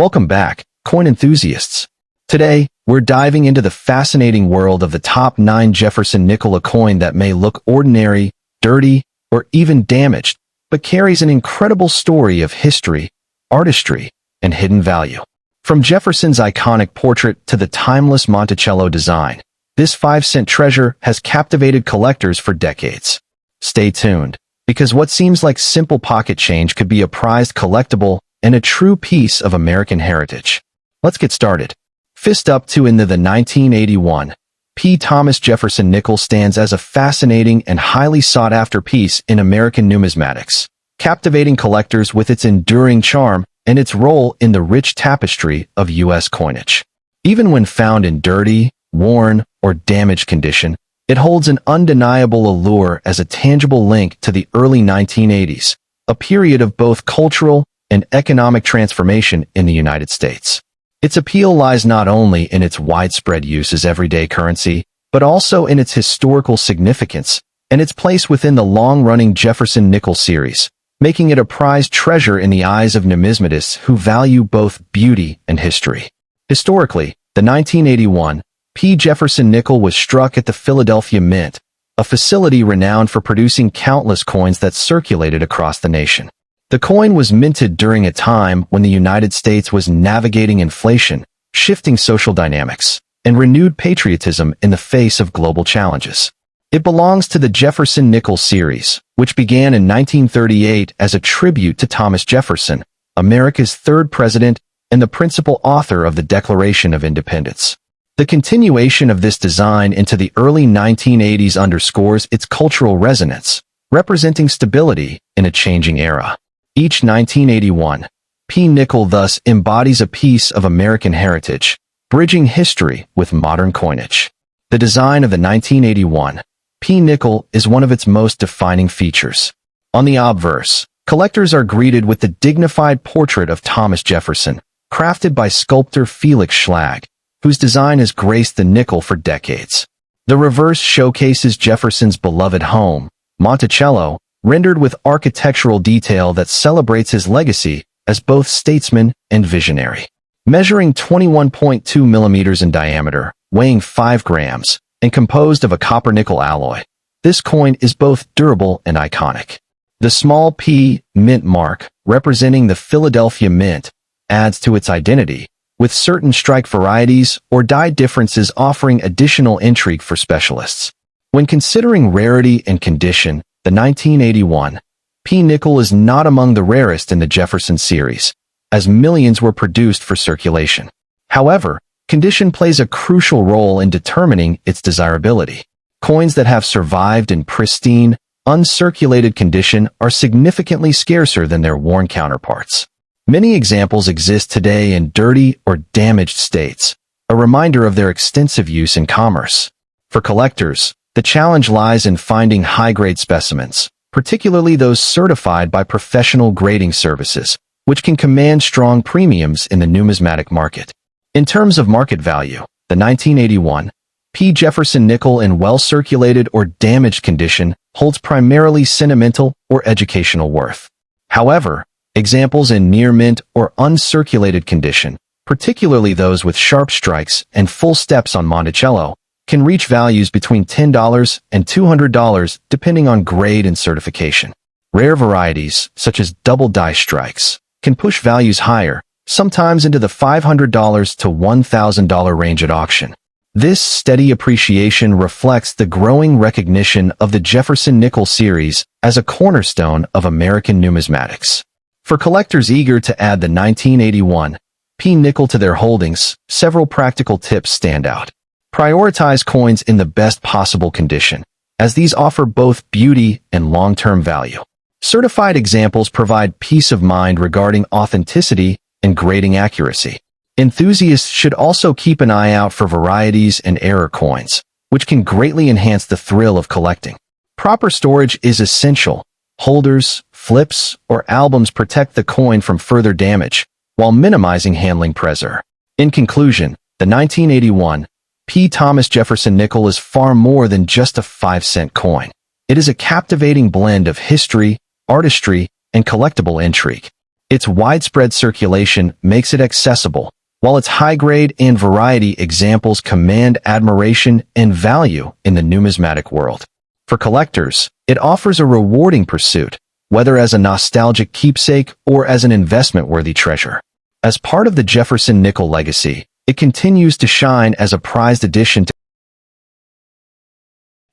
Welcome back, coin enthusiasts. Today, we're diving into the fascinating world of the top 9 Jefferson nickel coin that may look ordinary, dirty, or even damaged, but carries an incredible story of history, artistry, and hidden value. From Jefferson's iconic portrait to the timeless Monticello design, this 5-cent treasure has captivated collectors for decades. Stay tuned, because what seems like simple pocket change could be a prized collectible and a true piece of American heritage. Let's get started. Fist up to into the 1981, P. Thomas Jefferson nickel stands as a fascinating and highly sought-after piece in American numismatics, captivating collectors with its enduring charm and its role in the rich tapestry of U.S. coinage. Even when found in dirty, worn, or damaged condition, it holds an undeniable allure as a tangible link to the early 1980s, a period of both cultural and economic transformation in the United States. Its appeal lies not only in its widespread use as everyday currency, but also in its historical significance and its place within the long-running Jefferson nickel series, making it a prized treasure in the eyes of numismatists who value both beauty and history. Historically, the 1981 P. Jefferson nickel was struck at the Philadelphia Mint, a facility renowned for producing countless coins that circulated across the nation. The coin was minted during a time when the United States was navigating inflation, shifting social dynamics, and renewed patriotism in the face of global challenges. It belongs to the Jefferson nickel series, which began in 1938 as a tribute to Thomas Jefferson, America's third president and the principal author of the Declaration of Independence. The continuation of this design into the early 1980s underscores its cultural resonance, representing stability in a changing era. Each 1981 P. nickel thus embodies a piece of American heritage, bridging history with modern coinage. The design of the 1981 P. nickel is one of its most defining features. On the obverse, collectors are greeted with the dignified portrait of Thomas Jefferson, crafted by sculptor Felix Schlag, whose design has graced the nickel for decades. The reverse showcases Jefferson's beloved home, Monticello, rendered with architectural detail that celebrates his legacy as both statesman and visionary. Measuring 21.2 millimeters in diameter, weighing 5 grams, and composed of a copper-nickel alloy, this coin is both durable and iconic. The small P mint mark, representing the Philadelphia Mint, adds to its identity, with certain strike varieties or die differences offering additional intrigue for specialists. When considering rarity and condition, the 1981 P. nickel is not among the rarest in the Jefferson series, as millions were produced for circulation. However, condition plays a crucial role in determining its desirability. Coins that have survived in pristine, uncirculated condition are significantly scarcer than their worn counterparts. Many examples exist today in dirty or damaged states, a reminder of their extensive use in commerce. For collectors, the challenge lies in finding high-grade specimens, particularly those certified by professional grading services, which can command strong premiums in the numismatic market. In terms of market value, the 1981 P. Jefferson nickel in well-circulated or damaged condition holds primarily sentimental or educational worth. However, examples in near-mint or uncirculated condition, particularly those with sharp strikes and full steps on Monticello, can reach values between $10 and $200 depending on grade and certification. Rare varieties, such as double die strikes, can push values higher, sometimes into the $500 to $1,000 range at auction. This steady appreciation reflects the growing recognition of the Jefferson nickel series as a cornerstone of American numismatics. For collectors eager to add the 1981 P. nickel to their holdings, several practical tips stand out. Prioritize coins in the best possible condition, as these offer both beauty and long-term value. Certified examples provide peace of mind regarding authenticity and grading accuracy. Enthusiasts should also keep an eye out for varieties and error coins, which can greatly enhance the thrill of collecting. Proper storage is essential. Holders, flips, or albums protect the coin from further damage, while minimizing handling pressure. In conclusion, the 1981 P. Thomas Jefferson nickel is far more than just a 5-cent coin. It is a captivating blend of history, artistry, and collectible intrigue. Its widespread circulation makes it accessible, while its high-grade and variety examples command admiration and value in the numismatic world. For collectors, it offers a rewarding pursuit, whether as a nostalgic keepsake or as an investment-worthy treasure. As part of the Jefferson nickel legacy, it continues to shine as a prized addition to.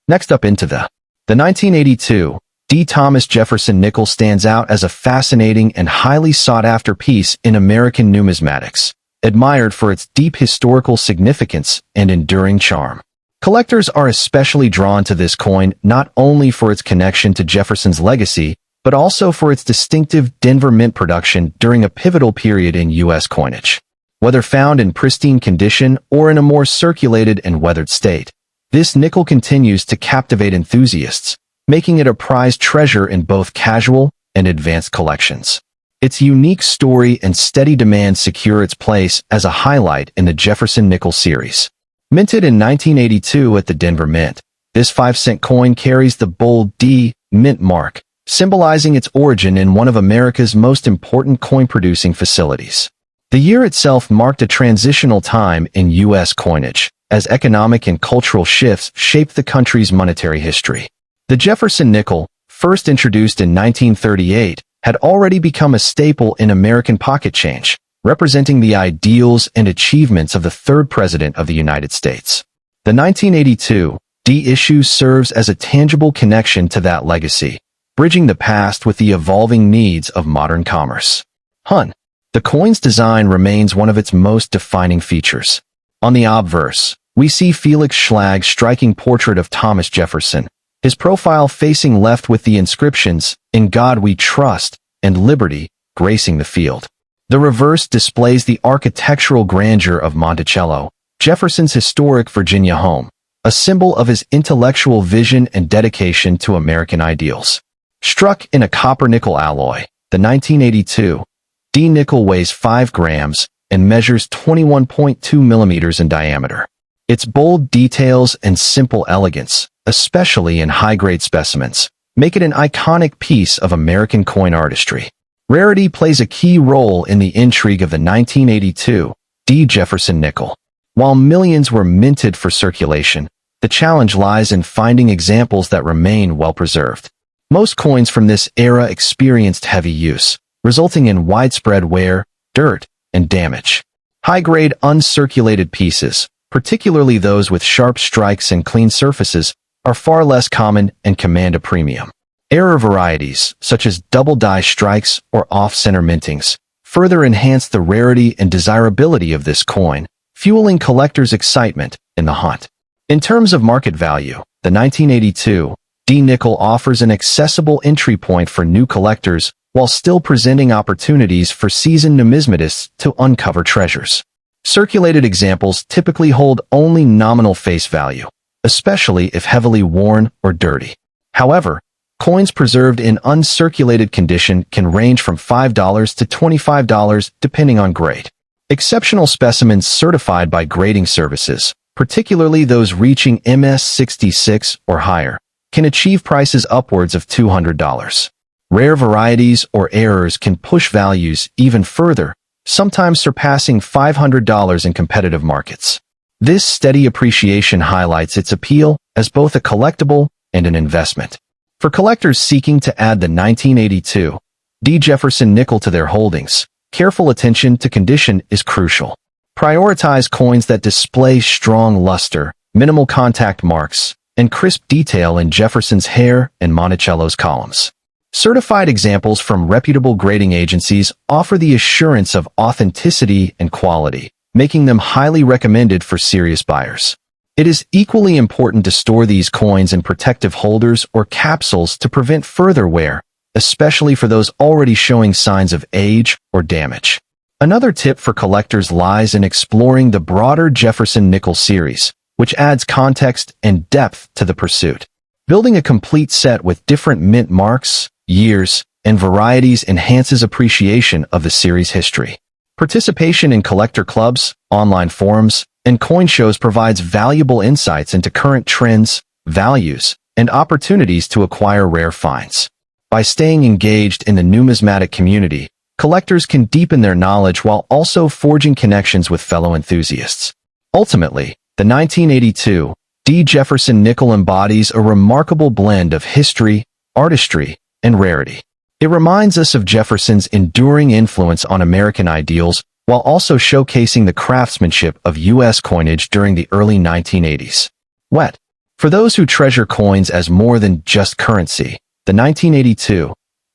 Next up into the 1982 D. Thomas Jefferson nickel stands out as a fascinating and highly sought-after piece in American numismatics, admired for its deep historical significance and enduring charm. Collectors are especially drawn to this coin not only for its connection to Jefferson's legacy, but also for its distinctive Denver Mint production during a pivotal period in U.S. coinage. Whether found in pristine condition or in a more circulated and weathered state, this nickel continues to captivate enthusiasts, making it a prized treasure in both casual and advanced collections. Its unique story and steady demand secure its place as a highlight in the Jefferson nickel series. Minted in 1982 at the Denver Mint, this 5-cent coin carries the bold D Mint mark, symbolizing its origin in one of America's most important coin-producing facilities. The year itself marked a transitional time in U.S. coinage, as economic and cultural shifts shaped the country's monetary history. The Jefferson nickel, first introduced in 1938, had already become a staple in American pocket change, representing the ideals and achievements of the third president of the United States. The 1982 D issue serves as a tangible connection to that legacy, bridging the past with the evolving needs of modern commerce. The coin's design remains one of its most defining features. On the obverse, we see Felix Schlag's striking portrait of Thomas Jefferson, his profile facing left with the inscriptions, "In God We Trust," and "Liberty," gracing the field. The reverse displays the architectural grandeur of Monticello, Jefferson's historic Virginia home, a symbol of his intellectual vision and dedication to American ideals. Struck in a copper-nickel alloy, the 1982 D nickel weighs 5 grams and measures 21.2 millimeters in diameter. Its bold details and simple elegance, especially in high-grade specimens, make it an iconic piece of American coin artistry. Rarity plays a key role in the intrigue of the 1982 D. Jefferson nickel. While millions were minted for circulation, the challenge lies in finding examples that remain well-preserved. Most coins from this era experienced heavy use, resulting in widespread wear, dirt, and damage. High-grade uncirculated pieces, particularly those with sharp strikes and clean surfaces, are far less common and command a premium. Error varieties, such as double-die strikes or off-center mintings, further enhance the rarity and desirability of this coin, fueling collectors' excitement in the hunt. In terms of market value, the 1982 D nickel offers an accessible entry point for new collectors while still presenting opportunities for seasoned numismatists to uncover treasures. Circulated examples typically hold only nominal face value, especially if heavily worn or dirty. However, coins preserved in uncirculated condition can range from $5 to $25 depending on grade. Exceptional specimens certified by grading services, particularly those reaching MS66 or higher, can achieve prices upwards of $200. Rare varieties or errors can push values even further, sometimes surpassing $500 in competitive markets. This steady appreciation highlights its appeal as both a collectible and an investment. For collectors seeking to add the 1982 D. Jefferson nickel to their holdings, careful attention to condition is crucial. Prioritize coins that display strong luster, minimal contact marks, and crisp detail in Jefferson's hair and Monticello's columns. Certified examples from reputable grading agencies offer the assurance of authenticity and quality, making them highly recommended for serious buyers. It is equally important to store these coins in protective holders or capsules to prevent further wear, especially for those already showing signs of age or damage. Another tip for collectors lies in exploring the broader Jefferson nickel series, which adds context and depth to the pursuit. Building a complete set with different mint marks, years, and varieties enhances appreciation of the series' history. Participation in collector clubs, online forums, and coin shows provides valuable insights into current trends, values, and opportunities to acquire rare finds. By staying engaged in the numismatic community, collectors can deepen their knowledge while also forging connections with fellow enthusiasts. Ultimately, the 1982 D. Jefferson nickel embodies a remarkable blend of history, artistry, and rarity. It reminds us of Jefferson's enduring influence on American ideals while also showcasing the craftsmanship of U.S. coinage during the early 1980s. Wet. For those who treasure coins as more than just currency, the 1982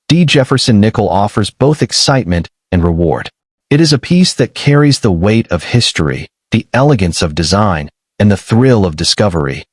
D. Jefferson nickel offers both excitement and reward. It is a piece that carries the weight of history, the elegance of design, and the thrill of discovery,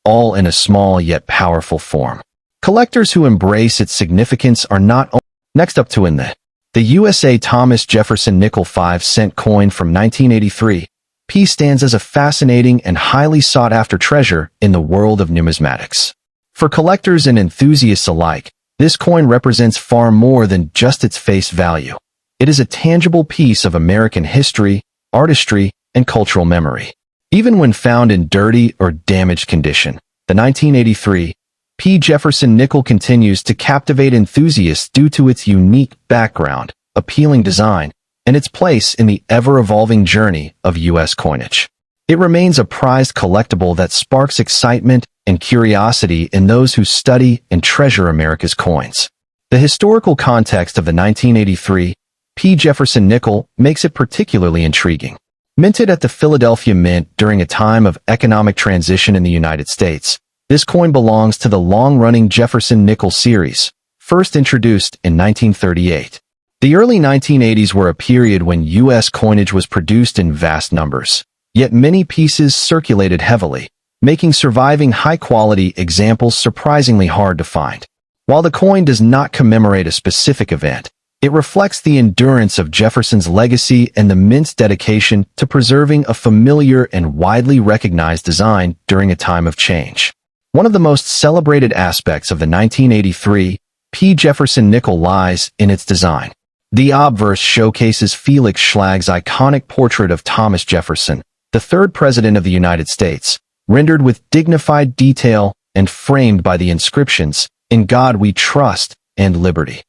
all in a small yet powerful form. Collectors who embrace its significance are not only next up to in the USA Thomas Jefferson nickel 5-cent coin from 1983. P stands as a fascinating and highly sought-after treasure in the world of numismatics. For collectors and enthusiasts alike, this coin represents far more than just its face value. It is a tangible piece of American history, artistry, and cultural memory. Even when found in dirty or damaged condition, the 1983 P. Jefferson nickel continues to captivate enthusiasts due to its unique background, appealing design, and its place in the ever-evolving journey of U.S. coinage. It remains a prized collectible that sparks excitement and curiosity in those who study and treasure America's coins. The historical context of the 1983 P. Jefferson nickel makes it particularly intriguing. Minted at the Philadelphia Mint during a time of economic transition in the United States, this coin belongs to the long-running Jefferson nickel series, first introduced in 1938. The early 1980s were a period when U.S. coinage was produced in vast numbers, yet many pieces circulated heavily, making surviving high-quality examples surprisingly hard to find. While the coin does not commemorate a specific event, it reflects the endurance of Jefferson's legacy and the Mint's dedication to preserving a familiar and widely recognized design during a time of change. One of the most celebrated aspects of the 1983 P. Jefferson nickel lies in its design. The obverse showcases Felix Schlag's iconic portrait of Thomas Jefferson, the third president of the United States, rendered with dignified detail and framed by the inscriptions, "In God We Trust" and "Liberty."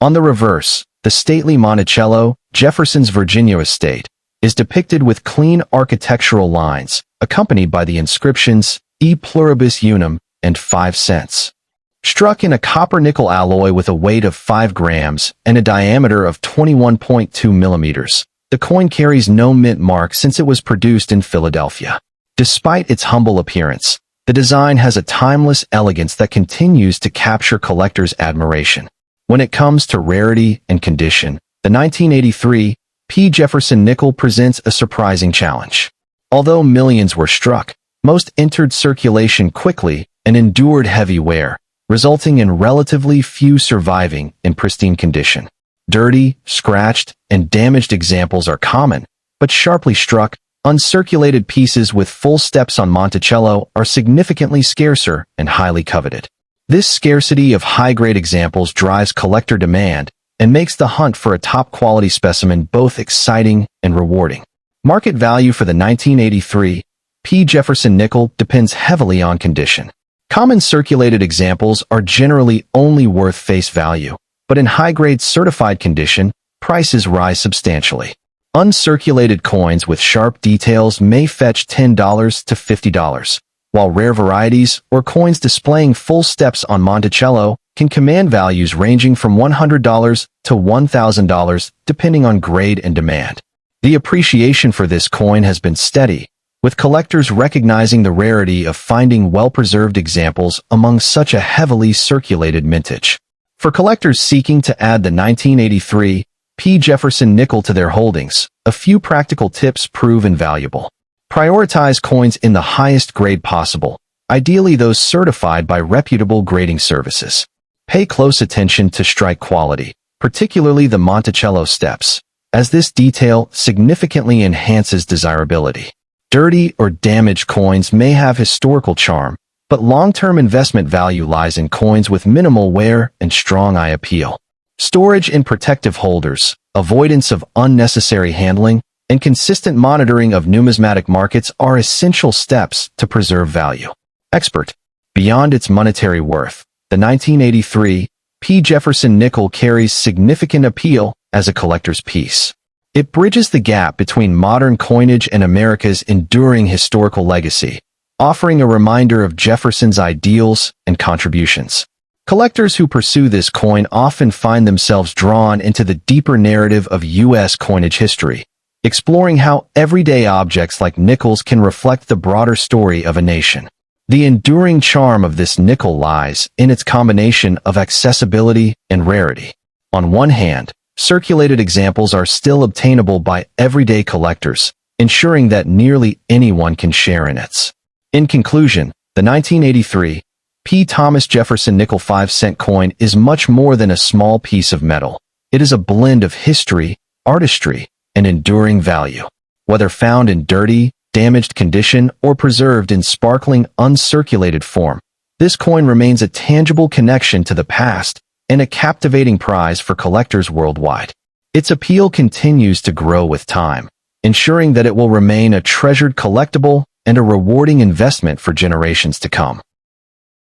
On the reverse, the stately Monticello, Jefferson's Virginia estate, is depicted with clean architectural lines, accompanied by the inscriptions "E pluribus unum" and 5 cents. Struck in a copper-nickel alloy with a weight of 5 grams and a diameter of 21.2 millimeters, the coin carries no mint mark since it was produced in Philadelphia. Despite its humble appearance, the design has a timeless elegance that continues to capture collectors' admiration. When it comes to rarity and condition, the 1983 P. Jefferson nickel presents a surprising challenge. Although millions were struck, most entered circulation quickly and endured heavy wear, resulting in relatively few surviving in pristine condition. Dirty, scratched, and damaged examples are common, but sharply struck, uncirculated pieces with full steps on Monticello are significantly scarcer and highly coveted. This scarcity of high-grade examples drives collector demand and makes the hunt for a top-quality specimen both exciting and rewarding. Market value for the 1983 P. Jefferson nickel depends heavily on condition. Common circulated examples are generally only worth face value, but in high-grade certified condition, prices rise substantially. Uncirculated coins with sharp details may fetch $10 to $50, while rare varieties or coins displaying full steps on Monticello can command values ranging from $100 to $1,000 depending on grade and demand. The appreciation for this coin has been steady, with collectors recognizing the rarity of finding well-preserved examples among such a heavily circulated mintage. For collectors seeking to add the 1983 P. Jefferson nickel to their holdings, a few practical tips prove invaluable. Prioritize coins in the highest grade possible, ideally those certified by reputable grading services. Pay close attention to strike quality, particularly the Monticello steps, as this detail significantly enhances desirability. Dirty or damaged coins may have historical charm, but long-term investment value lies in coins with minimal wear and strong eye appeal. Storage in protective holders, avoidance of unnecessary handling, and consistent monitoring of numismatic markets are essential steps to preserve value. Expert. Beyond its monetary worth, the 1983 P. Jefferson nickel carries significant appeal as a collector's piece. It bridges the gap between modern coinage and America's enduring historical legacy, offering a reminder of Jefferson's ideals and contributions. Collectors who pursue this coin often find themselves drawn into the deeper narrative of U.S. coinage history, exploring how everyday objects like nickels can reflect the broader story of a nation. The enduring charm of this nickel lies in its combination of accessibility and rarity. On one hand, circulated examples are still obtainable by everyday collectors, ensuring that nearly anyone can share in it. In conclusion, the 1983 P. Thomas Jefferson nickel 5-cent coin is much more than a small piece of metal. It is a blend of history, artistry, and enduring value. Whether found in dirty, damaged condition or preserved in sparkling, uncirculated form, this coin remains a tangible connection to the past and a captivating prize for collectors worldwide. Its appeal continues to grow with time, ensuring that it will remain a treasured collectible and a rewarding investment for generations to come.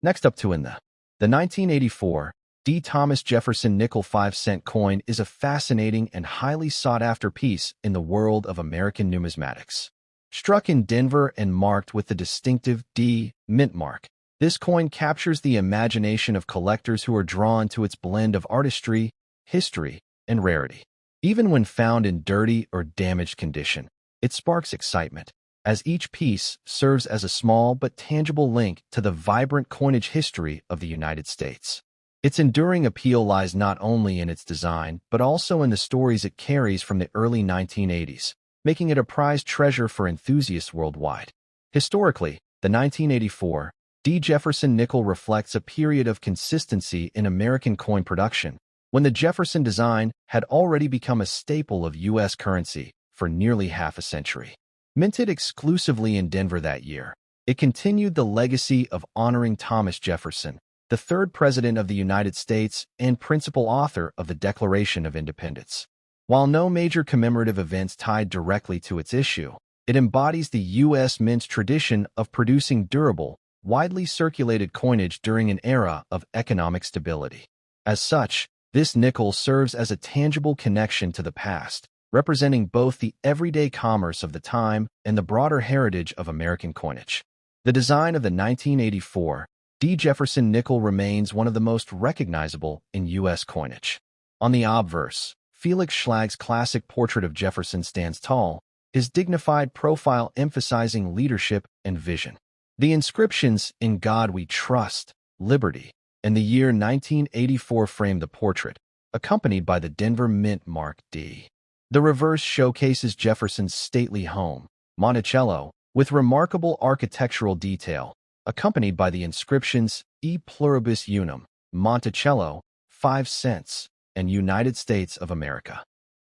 Next up the 1984 D. Thomas Jefferson nickel 5-cent coin is a fascinating and highly sought-after piece in the world of American numismatics. Struck in Denver and marked with the distinctive D. mint mark, this coin captures the imagination of collectors who are drawn to its blend of artistry, history, and rarity. Even when found in dirty or damaged condition, it sparks excitement, as each piece serves as a small but tangible link to the vibrant coinage history of the United States. Its enduring appeal lies not only in its design, but also in the stories it carries from the early 1980s, making it a prized treasure for enthusiasts worldwide. Historically, the 1984 D. Jefferson nickel reflects a period of consistency in American coin production, when the Jefferson design had already become a staple of U.S. currency for nearly half a century. Minted exclusively in Denver that year, it continued the legacy of honoring Thomas Jefferson, the third President of the United States and principal author of the Declaration of Independence. While no major commemorative events tied directly to its issue, it embodies the U.S. Mint's tradition of producing durable, widely circulated coinage during an era of economic stability. As such, this nickel serves as a tangible connection to the past, representing both the everyday commerce of the time and the broader heritage of American coinage. The design of the 1984 D. Jefferson nickel remains one of the most recognizable in U.S. coinage. On the obverse, Felix Schlag's classic portrait of Jefferson stands tall, his dignified profile emphasizing leadership and vision. The inscriptions, "In God We Trust," "Liberty," and the year 1984 frame the portrait, accompanied by the Denver Mint Mark D. The reverse showcases Jefferson's stately home, Monticello, with remarkable architectural detail, accompanied by the inscriptions E Pluribus Unum, Monticello, 5 cents, and United States of America.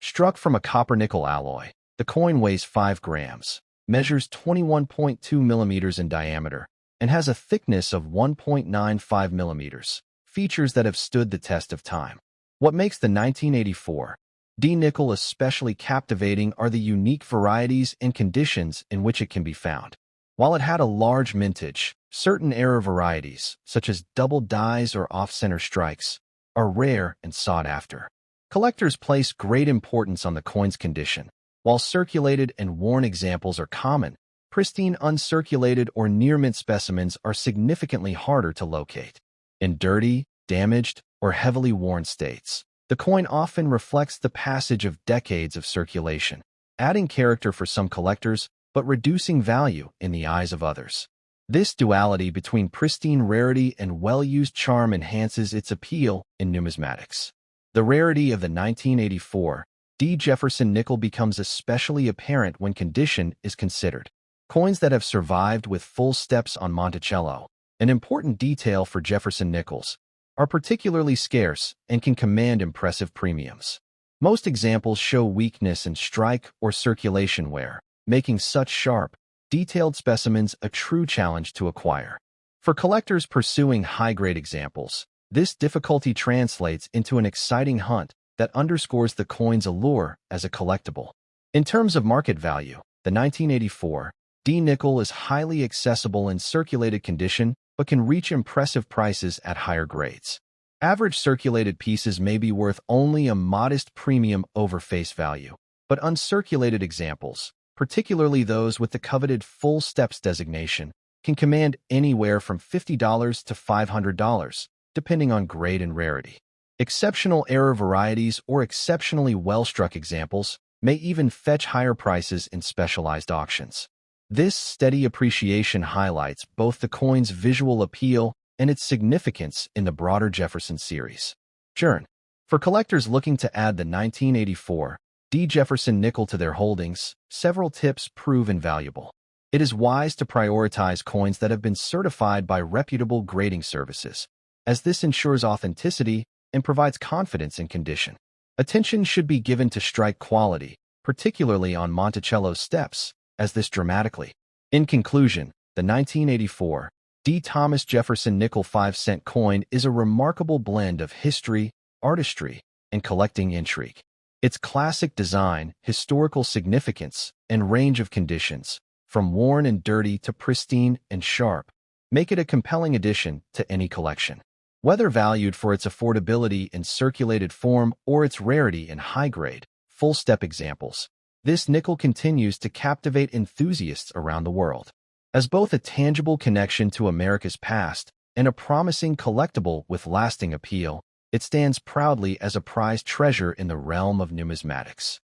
Struck from a copper-nickel alloy, the coin weighs 5 grams, measures 21.2 millimeters in diameter, and has a thickness of 1.95 millimeters, features that have stood the test of time. What makes the 1984 D. nickel especially captivating are the unique varieties and conditions in which it can be found. While it had a large mintage, certain error varieties, such as double dies or off-center strikes, are rare and sought after. Collectors place great importance on the coin's condition. While circulated and worn examples are common, pristine uncirculated or near-mint specimens are significantly harder to locate. In dirty, damaged, or heavily worn states, the coin often reflects the passage of decades of circulation, adding character for some collectors but reducing value in the eyes of others. This duality between pristine rarity and well-used charm enhances its appeal in numismatics. The rarity of the 1984 D. Jefferson nickel becomes especially apparent when condition is considered. Coins that have survived with full steps on Monticello, an important detail for Jefferson nickels, are particularly scarce and can command impressive premiums. Most examples show weakness in strike or circulation wear, making such sharp, detailed specimens a true challenge to acquire. For collectors pursuing high-grade examples, this difficulty translates into an exciting hunt that underscores the coin's allure as a collectible. In terms of market value, the 1984 D. nickel is highly accessible in circulated condition but can reach impressive prices at higher grades. Average circulated pieces may be worth only a modest premium over face value, but uncirculated examples, particularly those with the coveted full steps designation, can command anywhere from $50 to $500, depending on grade and rarity. Exceptional error varieties or exceptionally well-struck examples may even fetch higher prices in specialized auctions. This steady appreciation highlights both the coin's visual appeal and its significance in the broader Jefferson series. For collectors looking to add the 1984 D. Jefferson nickel to their holdings, several tips prove invaluable. It is wise to prioritize coins that have been certified by reputable grading services, as this ensures authenticity and provides confidence in condition. Attention should be given to strike quality, particularly on Monticello's steps, as this dramatically. In conclusion, the 1984 D. Thomas Jefferson nickel 5-cent coin is a remarkable blend of history, artistry, and collecting intrigue. Its classic design, historical significance, and range of conditions, from worn and dirty to pristine and sharp, make it a compelling addition to any collection. Whether valued for its affordability in circulated form or its rarity in high-grade, full-step examples, this nickel continues to captivate enthusiasts around the world. As both a tangible connection to America's past and a promising collectible with lasting appeal, it stands proudly as a prized treasure in the realm of numismatics.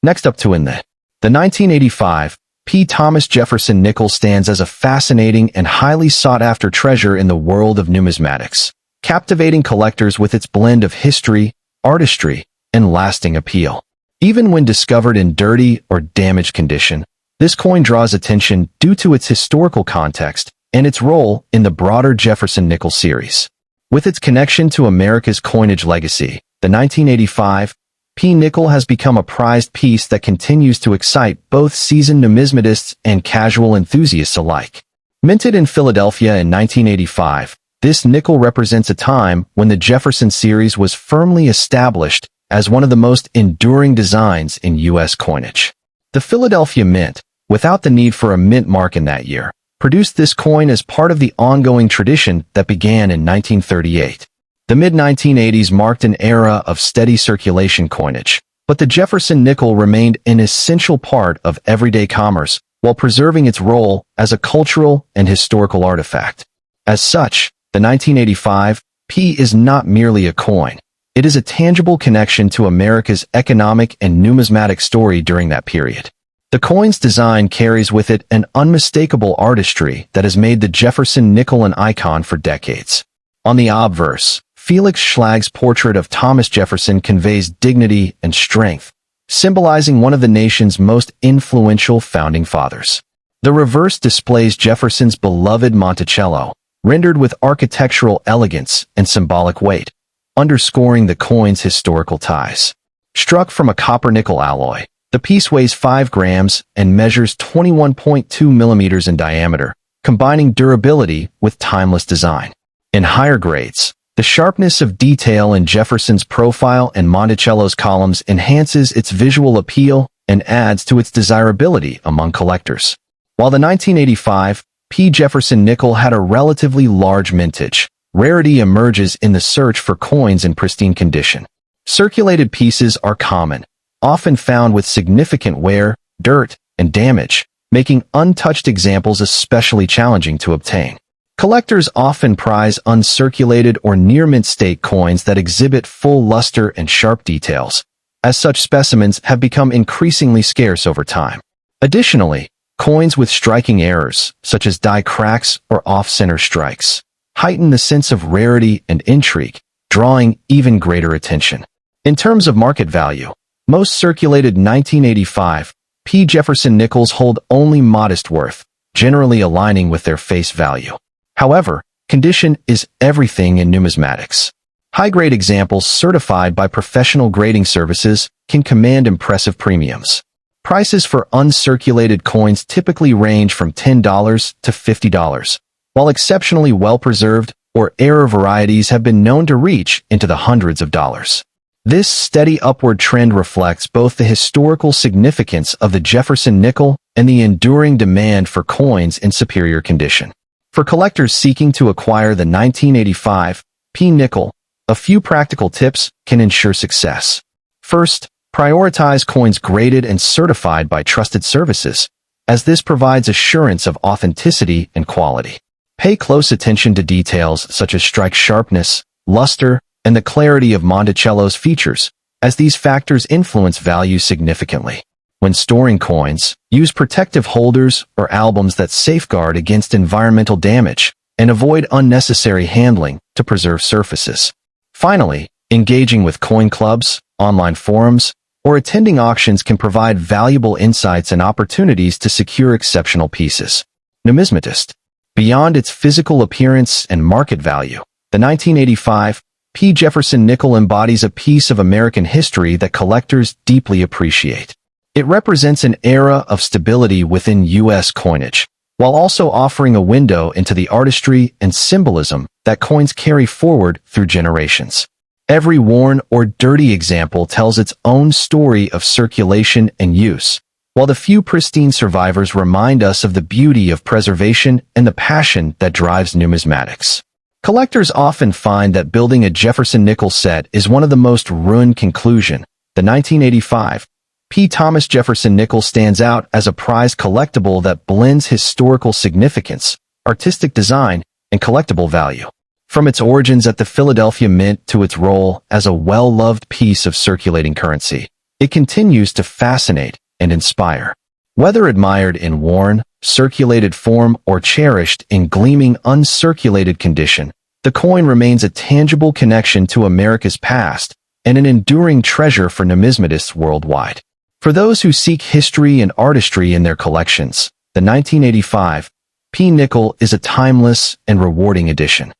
Next up to in the 1985 P. Thomas Jefferson nickel stands as a fascinating and highly sought-after treasure in the world of numismatics, captivating collectors with its blend of history, artistry, and lasting appeal. Even when discovered in dirty or damaged condition, this coin draws attention due to its historical context and its role in the broader Jefferson nickel series. With its connection to America's coinage legacy, the 1985 P nickel has become a prized piece that continues to excite both seasoned numismatists and casual enthusiasts alike. Minted in Philadelphia in 1985, this nickel represents a time when the Jefferson series was firmly established as one of the most enduring designs in U.S. coinage. The Philadelphia Mint, without the need for a mint mark in that year, produced this coin as part of the ongoing tradition that began in 1938. The mid-1980s marked an era of steady circulation coinage, but the Jefferson nickel remained an essential part of everyday commerce while preserving its role as a cultural and historical artifact. As such, the 1985 P is not merely a coin. It is a tangible connection to America's economic and numismatic story during that period. The coin's design carries with it an unmistakable artistry that has made the Jefferson nickel an icon for decades. On the obverse, Felix Schlag's portrait of Thomas Jefferson conveys dignity and strength, symbolizing one of the nation's most influential founding fathers. The reverse displays Jefferson's beloved Monticello, rendered with architectural elegance and symbolic weight, underscoring the coin's historical ties. Struck from a copper-nickel alloy, the piece weighs 5 grams and measures 21.2 millimeters in diameter, combining durability with timeless design. In higher grades, the sharpness of detail in Jefferson's profile and Monticello's columns enhances its visual appeal and adds to its desirability among collectors. While the 1985 P. Jefferson nickel had a relatively large mintage, rarity emerges in the search for coins in pristine condition. Circulated pieces are common, often found with significant wear, dirt, and damage, making untouched examples especially challenging to obtain. Collectors often prize uncirculated or near-mint state coins that exhibit full luster and sharp details, as such specimens have become increasingly scarce over time. Additionally, coins with striking errors, such as die cracks or off-center strikes, heighten the sense of rarity and intrigue, drawing even greater attention. In terms of market value, most circulated 1985 P. Jefferson nickels hold only modest worth, generally aligning with their face value. However, condition is everything in numismatics. High-grade examples certified by professional grading services can command impressive premiums. Prices for uncirculated coins typically range from $10 to $50, while exceptionally well-preserved or error varieties have been known to reach into the hundreds of dollars. This steady upward trend reflects both the historical significance of the Jefferson nickel and the enduring demand for coins in superior condition. For collectors seeking to acquire the 1985 P nickel, A few practical tips can ensure success. First, prioritize coins graded and certified by trusted services, as this provides assurance of authenticity and quality. Pay close attention to details such as strike sharpness, luster, and the clarity of Monticello's features, as these factors influence value significantly. When storing coins, use protective holders or albums that safeguard against environmental damage and avoid unnecessary handling to preserve surfaces. Finally, engaging with coin clubs, online forums, or attending auctions can provide valuable insights and opportunities to secure exceptional pieces. Numismatist. Beyond its physical appearance and market value, the 1985 P. Jefferson nickel embodies a piece of American history that collectors deeply appreciate. It represents an era of stability within U.S. coinage, while also offering a window into the artistry and symbolism that coins carry forward through generations. Every worn or dirty example tells its own story of circulation and use, while the few pristine survivors remind us of the beauty of preservation and the passion that drives numismatics. Collectors often find that building a Jefferson nickel set is one of the most ruined conclusion. The 1985 P. Thomas Jefferson nickel stands out as a prized collectible that blends historical significance, artistic design, and collectible value. From its origins at the Philadelphia Mint to its role as a well-loved piece of circulating currency, it continues to fascinate and inspire. Whether admired in worn, circulated form or cherished in gleaming, uncirculated condition, the coin remains a tangible connection to America's past and an enduring treasure for numismatists worldwide. For those who seek history and artistry in their collections, the 1985 P. nickel is a timeless and rewarding addition.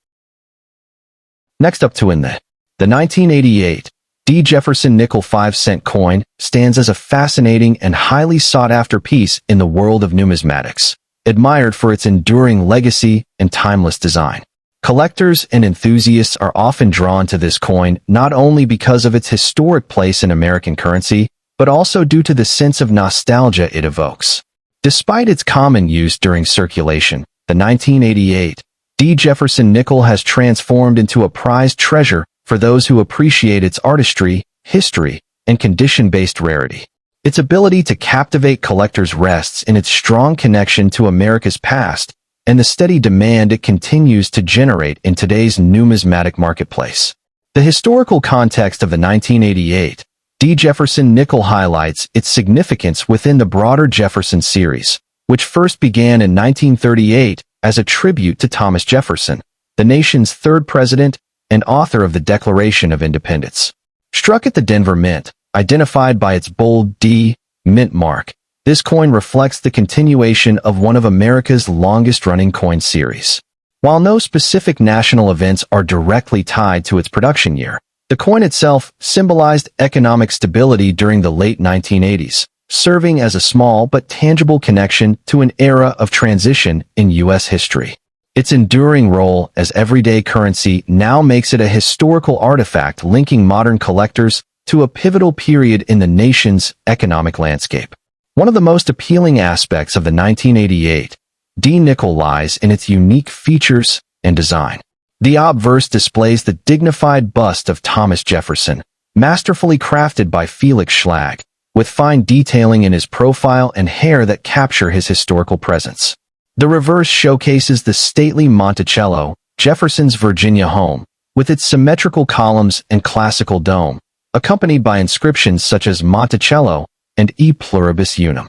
Next up the 1988 D. Jefferson nickel 5-cent coin stands as a fascinating and highly sought-after piece in the world of numismatics, admired for its enduring legacy and timeless design. Collectors and enthusiasts are often drawn to this coin not only because of its historic place in American currency, but also due to the sense of nostalgia it evokes. Despite its common use during circulation, the 1988 D. Jefferson nickel has transformed into a prized treasure for those who appreciate its artistry, history, and condition-based rarity. Its ability to captivate collectors rests in its strong connection to America's past and the steady demand it continues to generate in today's numismatic marketplace. The historical context of the 1988 D. Jefferson nickel highlights its significance within the broader Jefferson series, which first began in 1938 as a tribute to Thomas Jefferson, the nation's third president and author of the Declaration of Independence. Struck at the Denver Mint, identified by its bold D. Mint mark, this coin reflects the continuation of one of America's longest-running coin series. While no specific national events are directly tied to its production year, the coin itself symbolized economic stability during the late 1980s, serving as a small but tangible connection to an era of transition in U.S. history. Its enduring role as everyday currency now makes it a historical artifact linking modern collectors to a pivotal period in the nation's economic landscape. One of the most appealing aspects of the 1988 D. nickel lies in its unique features and design. The obverse displays the dignified bust of Thomas Jefferson, masterfully crafted by Felix Schlag, with fine detailing in his profile and hair that capture his historical presence. The reverse showcases the stately Monticello, Jefferson's Virginia home, with its symmetrical columns and classical dome, accompanied by inscriptions such as Monticello and E Pluribus Unum.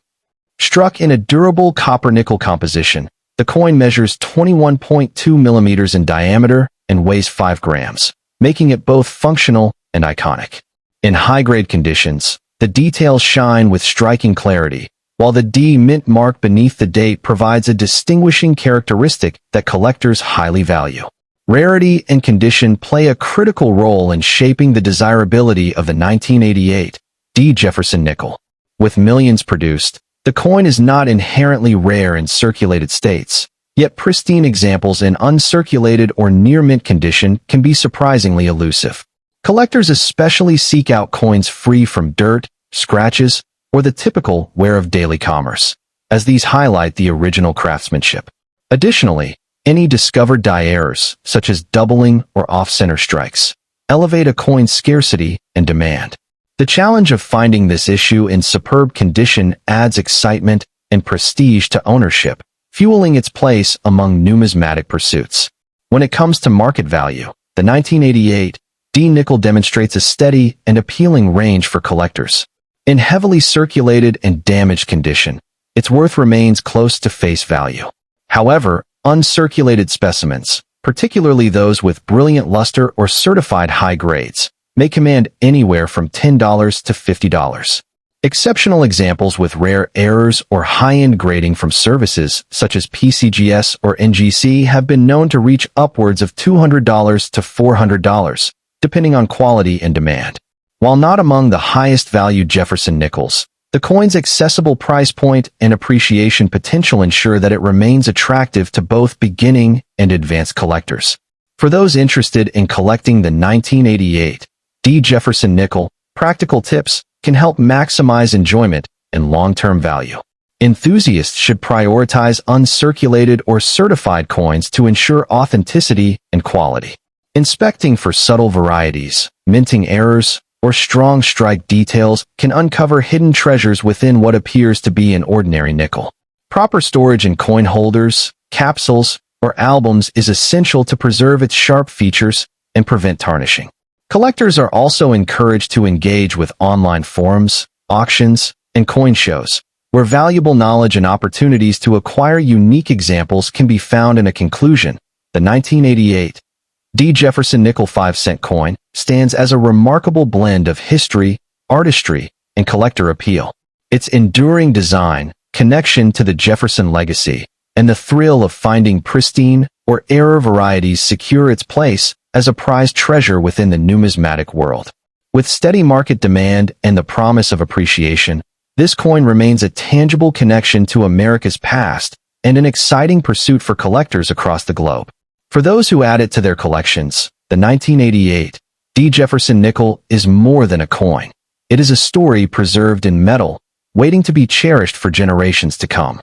Struck in a durable copper-nickel composition, the coin measures 21.2 millimeters in diameter and weighs 5 grams, making it both functional and iconic. In high-grade conditions, the details shine with striking clarity, while the D. Mint mark beneath the date provides a distinguishing characteristic that collectors highly value. Rarity and condition play a critical role in shaping the desirability of the 1988 D. Jefferson nickel. With millions produced, the coin is not inherently rare in circulated states, yet pristine examples in uncirculated or near-mint condition can be surprisingly elusive. Collectors especially seek out coins free from dirt, scratches, or the typical wear of daily commerce, as these highlight the original craftsmanship. Additionally, any discovered die errors, such as doubling or off-center strikes, elevate a coin's scarcity and demand. The challenge of finding this issue in superb condition adds excitement and prestige to ownership, fueling its place among numismatic pursuits. When it comes to market value, the 1988 D nickel demonstrates a steady and appealing range for collectors. In heavily circulated and damaged condition, its worth remains close to face value. However, uncirculated specimens, particularly those with brilliant luster or certified high grades, may command anywhere from $10 to $50. Exceptional examples with rare errors or high-end grading from services such as PCGS or NGC have been known to reach upwards of $200 to $400, depending on quality and demand. While not among the highest valued Jefferson nickels, the coin's accessible price point and appreciation potential ensure that it remains attractive to both beginning and advanced collectors. For those interested in collecting the 1988 D Jefferson nickel, practical tips can help maximize enjoyment and long-term value. Enthusiasts should prioritize uncirculated or certified coins to ensure authenticity and quality. Inspecting for subtle varieties, minting errors, or strong strike details can uncover hidden treasures within what appears to be an ordinary nickel. Proper storage in coin holders, capsules, or albums is essential to preserve its sharp features and prevent tarnishing. Collectors are also encouraged to engage with online forums, auctions, and coin shows, where valuable knowledge and opportunities to acquire unique examples can be found. In a conclusion, the 1988 D Jefferson nickel 5-cent coin stands as a remarkable blend of history, artistry, and collector appeal. Its enduring design, connection to the Jefferson legacy, and the thrill of finding pristine or error varieties secure its place as a prized treasure within the numismatic world. With steady market demand and the promise of appreciation, this coin remains a tangible connection to America's past and an exciting pursuit for collectors across the globe. For those who add it to their collections, the 1988 D Jefferson nickel is more than a coin. It is a story preserved in metal, waiting to be cherished for generations to come.